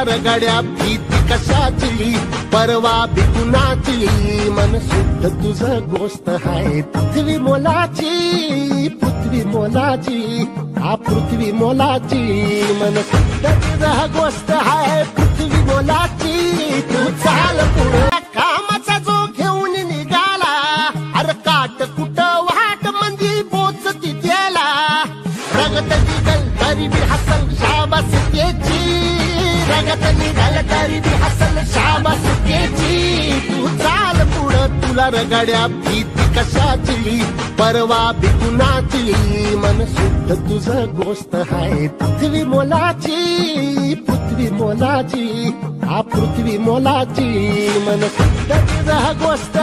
तुला रगाड्या भीती कशाची परवा बिकुनाची मन शुद्ध तुझं गोष्ट हाय पृथ्वी मोलाची पृथ्वी मोलाची हा पृथ्वी मोलाची मन शुद्ध तुझं गोष्ट हाय पृथ्वी मोलाची तू चाल पुढे कामाचा जो घेऊन निघाला अरे काट कुठं वाट मंदी पोचती त्याला रगत निघल तरी बी हसल शाबास त्याची रगत निघल तरी बी हसल शाबास त्याची तू चाल पुढं तुला रगाड्या भीती कशाची परवा बिकुनाची मन शुद्ध तुझं गोष्ट हाय पृथ्वी मोलाची पृथ्वी मोलाची हा पृथ्वी मोलाची मन शुद्ध तुझं गोष्ट